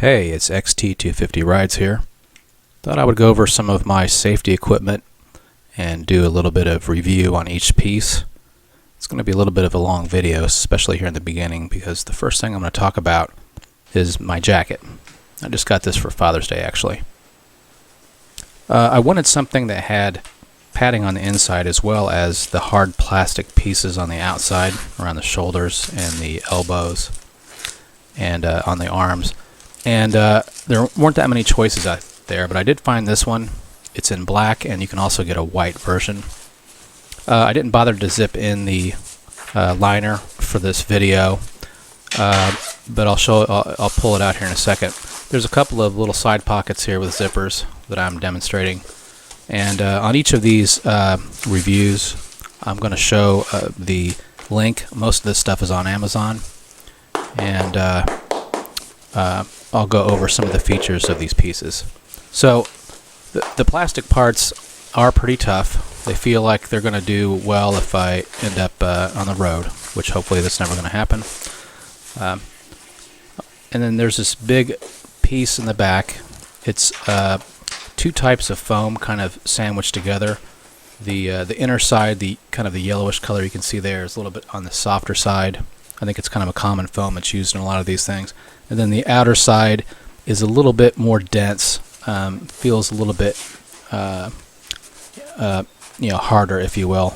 Hey, it's XT250 Rides here. Thought I would go over some of my safety equipment and do a little bit of review on each piece. It's going to be a little bit of a long video, especially here in the beginning, because the first thing I'm going to talk about is my jacket. I just got this for Father's Day, actually. I wanted something that had padding on the inside as well as the hard plastic pieces on the outside, around the shoulders and the elbows and on the arms. And there weren't that many choices out there, but I did find this one. It's in black, and you can also get a white version. I didn't bother to zip in the liner for this video, but I'll pull it out here in a second. There's a couple of little side pockets here with zippers that I'm demonstrating, and on each of these reviews, I'm going to show the link. Most of this stuff is on Amazon, and I'll go over some of the features of these pieces. So the plastic parts are pretty tough. They feel like they're going to do well if I end up on the road, which hopefully that's never going to happen. And then there's this big piece in the back. It's two types of foam kind of sandwiched together. The inner side, the kind of the yellowish color you can see there, is a little bit on the softer side. I think it's kind of a common foam that's used in a lot of these things. And then the outer side is a little bit more dense, feels a little bit harder, if you will.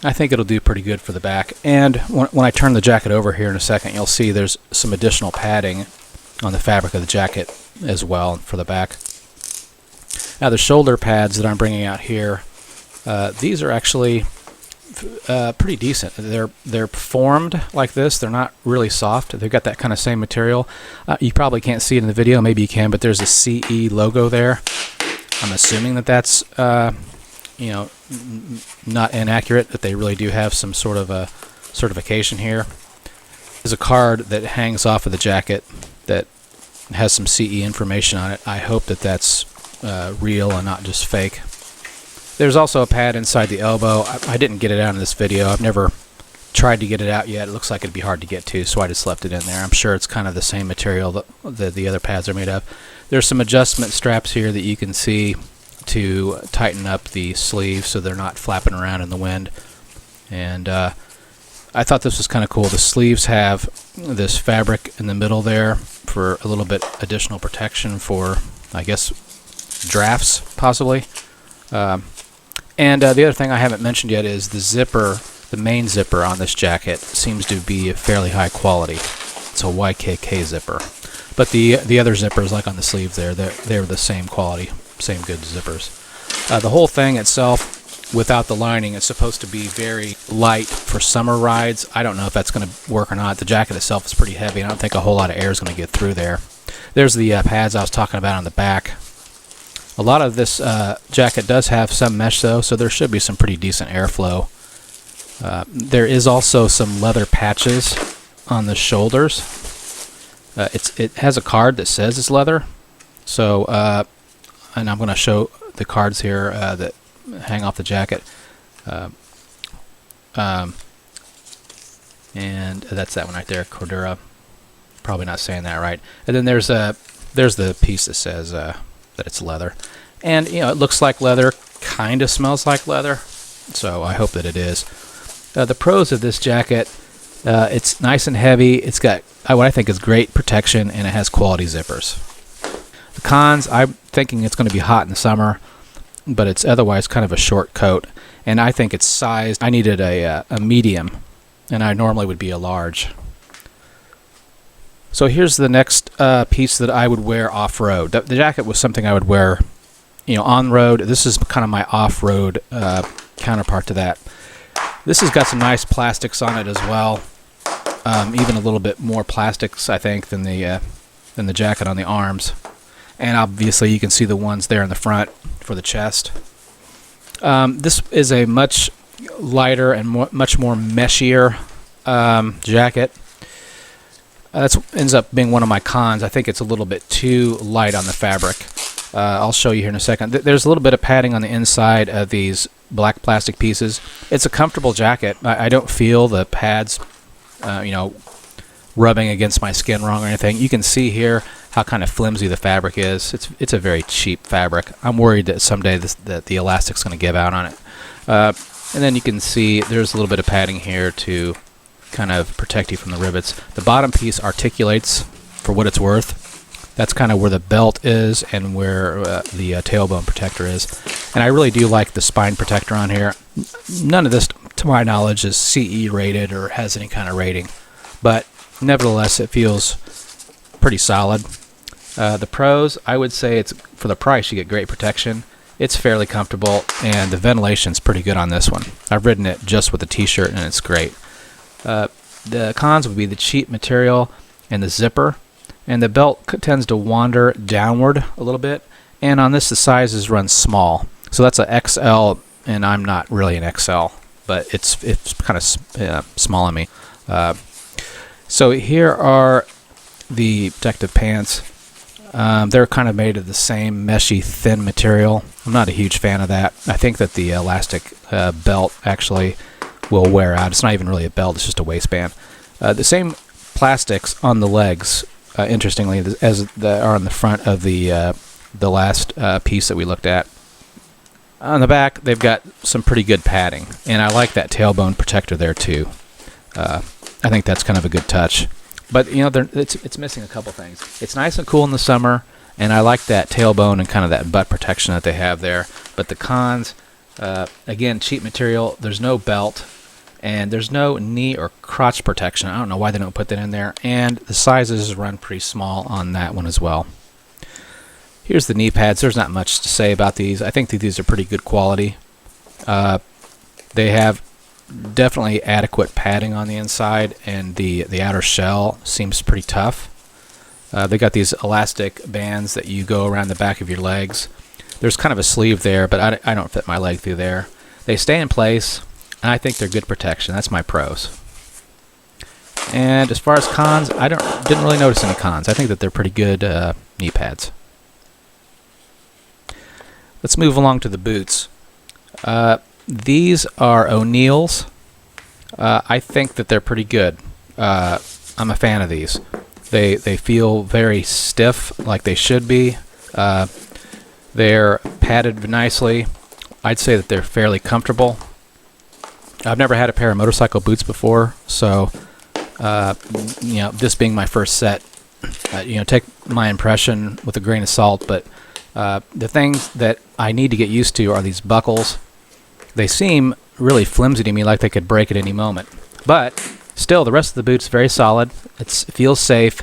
I think it'll do pretty good for the back. And when I turn the jacket over here in a second, you'll see there's some additional padding on the fabric of the jacket as well for the back. Now the shoulder pads that I'm bringing out here, these are actually pretty decent. They're formed like this. They're not really soft. They've got that kind of same material. You probably can't see it in the video. Maybe you can, but there's a CE logo there. I'm assuming that that's not inaccurate, that they really do have some sort of a certification here. There's a card that hangs off of the jacket that has some CE information on it. I hope that that's real and not just fake. There's also a pad inside the elbow. I didn't get it out in this video. I've never tried to get it out yet. It looks like it'd be hard to get to, so I just left it in there. I'm sure it's kind of the same material that the other pads are made of. There's some adjustment straps here that you can see to tighten up the sleeves so they're not flapping around in the wind. And I thought this was kind of cool. The sleeves have this fabric in the middle there for a little bit additional protection for, I guess, drafts, possibly. And the other thing I haven't mentioned yet is the zipper. The main zipper on this jacket seems to be fairly high quality. It's a YKK zipper. But the other zippers, like on the sleeve there, they're the same quality, same good zippers. The whole thing itself, without the lining, is supposed to be very light for summer rides. I don't know if that's going to work or not. The jacket itself is pretty heavy, and I don't think a whole lot of air is going to get through there. There's the pads I was talking about on the back. A lot of this jacket does have some mesh, though, so there should be some pretty decent airflow. There is also some leather patches on the shoulders. It has a card that says it's leather. So, and I'm going to show the cards here that hang off the jacket. And that's that one right there, Cordura. Probably not saying that right. And then there's the piece that says that it's leather. And, it looks like leather, kind of smells like leather. So I hope that it is. The pros of this jacket, it's nice and heavy. It's got what I think is great protection, and it has quality zippers. The cons, I'm thinking it's going to be hot in the summer, but it's otherwise kind of a short coat. And I think it's sized. I needed a medium, and I normally would be a large. So here's the next piece that I would wear off-road. The jacket was something I would wear, on-road. This is kind of my off-road counterpart to that. This has got some nice plastics on it as well. Even a little bit more plastics, I think, than the jacket on the arms. And obviously you can see the ones there in the front for the chest. This is a much lighter and much more meshier jacket. That ends up being one of my cons. I think it's a little bit too light on the fabric. I'll show you here in a second. There's a little bit of padding on the inside of these black plastic pieces. It's a comfortable jacket. I don't feel the pads, rubbing against my skin wrong or anything. You can see here how kind of flimsy the fabric is. It's a very cheap fabric. I'm worried that someday that the elastic's going to give out on it. And then you can see there's a little bit of padding here to kind of protect you from the rivets. The bottom piece articulates for what it's worth. That's kind of where the belt is and where the tailbone protector is. And I really do like the spine protector on here. None of this, to my knowledge, is CE rated or has any kind of rating. But nevertheless, it feels pretty solid. The pros, I would say it's for the price, you get great protection. It's fairly comfortable, and the ventilation's pretty good on this one. I've ridden it just with a t-shirt, and it's great. The cons would be the cheap material and the zipper. And the belt tends to wander downward a little bit. And on this, the sizes run small. So that's a XL, and I'm not really an XL, but it's kind of small on me. So here are the protective pants. They're kind of made of the same meshy, thin material. I'm not a huge fan of that. I think that the elastic belt actually will wear out. It's not even really a belt, it's just a waistband. The same plastics on the legs, interestingly, as they are on the front of the last piece that we looked at. On the back, they've got some pretty good padding, and I like that tailbone protector there too. I think that's kind of a good touch. But you know, it's missing a couple things. It's nice and cool in the summer, and I like that tailbone and kind of that butt protection that they have there. But the cons, again, cheap material. There's no belt, and there's no knee or crotch protection. I don't know why they don't put that in there. And the sizes run pretty small on that one as well. Here's the knee pads. There's not much to say about these. I think that these are pretty good quality. They have definitely adequate padding on the inside, and the outer shell seems pretty tough. They got these elastic bands that you go around the back of your legs. There's kind of a sleeve there, but I don't fit my leg through there. They stay in place, and I think they're good protection. That's my pros. And as far as cons, I didn't really notice any cons. I think that they're pretty good knee pads. Let's move along to the boots. These are O'Neill's. I think that they're pretty good. I'm a fan of these. They feel very stiff, like they should be. They're padded nicely. I'd say that they're fairly comfortable. I've never had a pair of motorcycle boots before, so this being my first set, take my impression with a grain of salt. But the things that I need to get used to are these buckles. They seem really flimsy to me, like they could break at any moment. But still, the rest of the boot's very solid. It feels safe.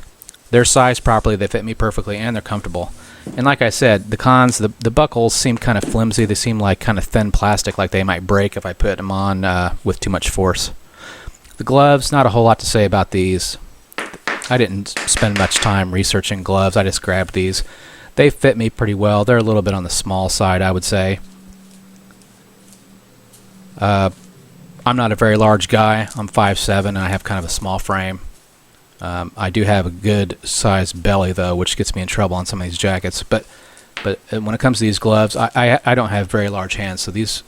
They're sized properly. They fit me perfectly, and they're comfortable. And like I said, the cons, the buckles seem kind of flimsy. They seem like kind of thin plastic, like they might break if I put them on with too much force. The gloves, not a whole lot to say about these. I didn't spend much time researching gloves. I just grabbed these. They fit me pretty well. They're a little bit on the small side, I would say. I'm not a very large guy. I'm 5'7", and I have kind of a small frame. I do have a good sized belly, though, which gets me in trouble on some of these jackets. But when it comes to these gloves, I don't have very large hands, so these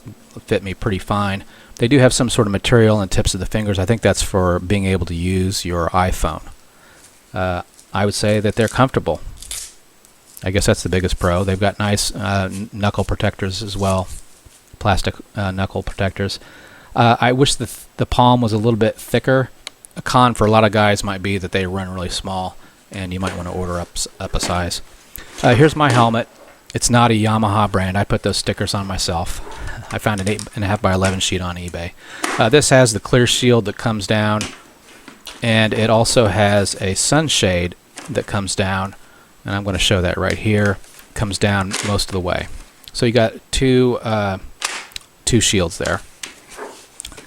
fit me pretty fine. They do have some sort of material on the tips of the fingers. I think that's for being able to use your iPhone. I would say that they're comfortable. I guess that's the biggest pro. They've got nice knuckle protectors as well, plastic knuckle protectors. I wish the palm was a little bit thicker. A con for a lot of guys might be that they run really small, and you might want to order up a size. Here's my helmet. It's not a Yamaha brand. I put those stickers on myself. I found an 8.5x11 sheet on eBay. This has the clear shield that comes down, and it also has a sunshade that comes down, and I'm going to show that right here. Comes down most of the way. So you got two shields there.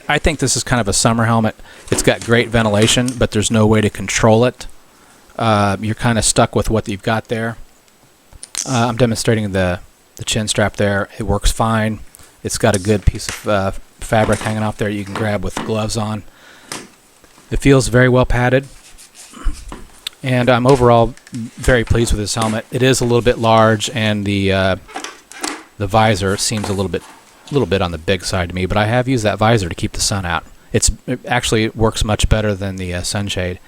I think this is kind of a summer helmet. It's got great ventilation, but there's no way to control it. You're kind of stuck with what you've got there. I'm demonstrating the chin strap there. It works fine. It's got a good piece of fabric hanging off there you can grab with gloves on. It feels very well padded, and I'm overall very pleased with this helmet. It is a little bit large, and the visor seems a little bit on the big side to me, but I have used that visor to keep the sun out. It actually works much better than the sunshade.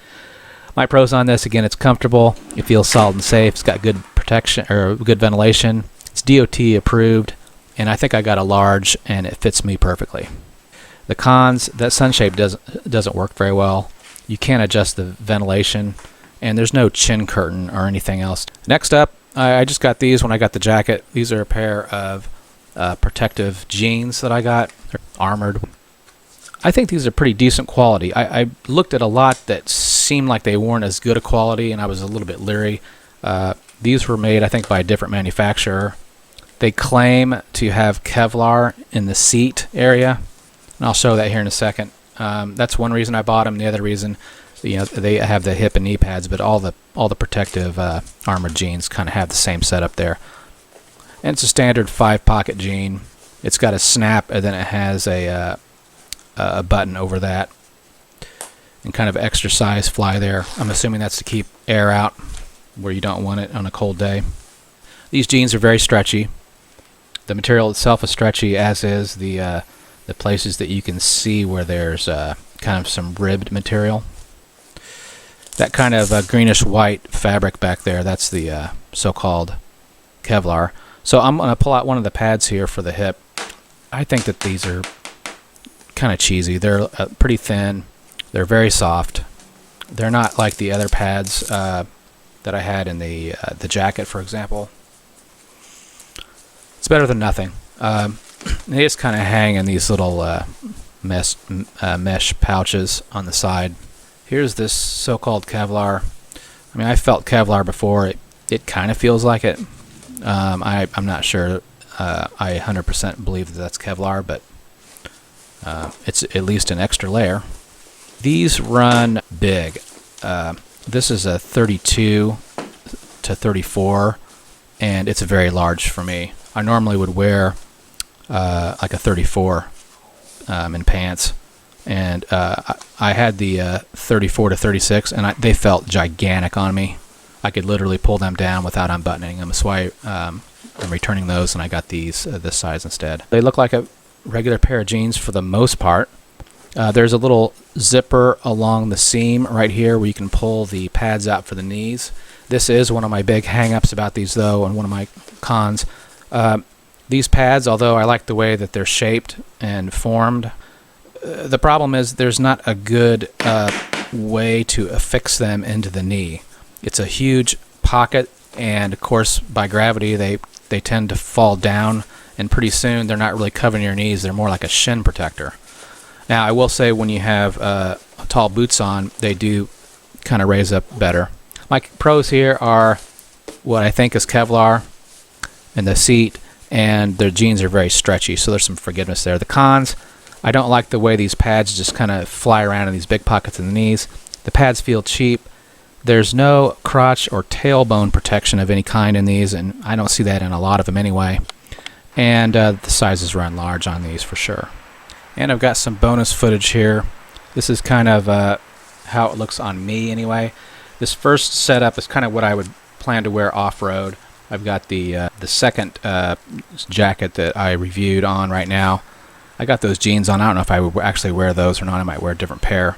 My pros on this, again, it's comfortable. It feels solid and safe. It's got good protection or good ventilation. It's DOT approved, and I think I got a large, and it fits me perfectly. The cons, that sunshade doesn't work very well. You can't adjust the ventilation, and there's no chin curtain or anything else. Next up, I just got these when I got the jacket. These are a pair of protective jeans that I got. They're armored. I think these are pretty decent quality. I looked at a lot that seemed like they weren't as good a quality, and I was a little bit leery. These were made, I think, by a different manufacturer. They claim to have Kevlar in the seat area, and I'll show that here in a second. That's one reason I bought them. The other reason, they have the hip and knee pads, but all the protective armored jeans kind of have the same setup there. And it's a standard 5-pocket jean. It's got a snap, and then it has a button over that, and kind of extra size fly there. I'm assuming that's to keep air out where you don't want it on a cold day. These jeans are very stretchy. The material itself is stretchy, as is the places that you can see where there's kind of some ribbed material. That kind of greenish white fabric back there, that's the so-called Kevlar. So I'm going to pull out one of the pads here for the hip. I think that these are kind of cheesy. They're pretty thin. They're very soft. They're not like the other pads that I had in the jacket, for example. It's better than nothing. They just kind of hang in these little mesh pouches on the side. Here's this so-called Kevlar. I mean, I felt Kevlar before. It kind of feels like it. I'm not sure. I 100% believe that that's Kevlar, but it's at least an extra layer. These run big. This is a 32 to 34, and it's very large for me. I normally would wear like a 34 in pants, and I had the 34 to 36, and they felt gigantic on me. I could literally pull them down without unbuttoning them. So I'm returning those, and I got these this size instead. They look like a regular pair of jeans for the most part. There's a little zipper along the seam right here where you can pull the pads out for the knees. This is one of my big hang-ups about these, though, and one of my cons. These pads, although I like the way that they're shaped and formed, the problem is there's not a good way to affix them into the knee. It's a huge pocket, and of course, by gravity, they tend to fall down, and pretty soon they're not really covering your knees. They're more like a shin protector. Now, I will say when you have tall boots on, they do kind of raise up better. My pros here are what I think is Kevlar and the seat, and their jeans are very stretchy, so there's some forgiveness there. The cons, I don't like the way these pads just kind of fly around in these big pockets in the knees. The pads feel cheap. There's no crotch or tailbone protection of any kind in these, and I don't see that in a lot of them anyway. And the sizes run large on these for sure. And I've got some bonus footage here. This is kind of how it looks on me anyway. This first setup is kind of what I would plan to wear off-road. I've got the second jacket that I reviewed on right now. I got those jeans on. I don't know if I would actually wear those or not. I might wear a different pair.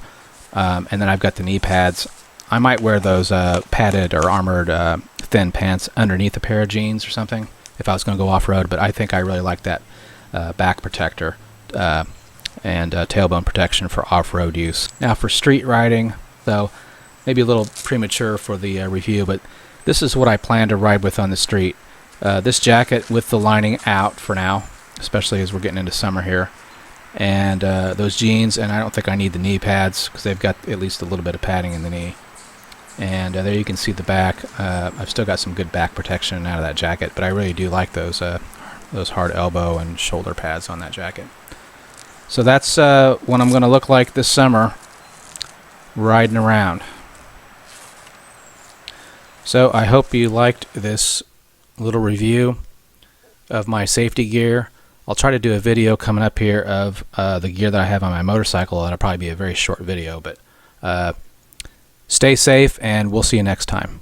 And then I've got the knee pads. I might wear those padded or armored thin pants underneath a pair of jeans or something if I was going to go off-road, but I think I really like that back protector and tailbone protection for off-road use. Now for street riding, though, maybe a little premature for the review, but this is what I plan to ride with on the street. This jacket with the lining out for now, especially as we're getting into summer here, and those jeans, and I don't think I need the knee pads because they've got at least a little bit of padding in the knee. And there you can see the back. I've still got some good back protection out of that jacket, but I really do like those hard elbow and shoulder pads on that jacket. So that's what I'm going to look like this summer riding around. So I hope you liked this little review of my safety gear. I'll try to do a video coming up here of the gear that I have on my motorcycle. That'll probably be a very short video, but stay safe, and we'll see you next time.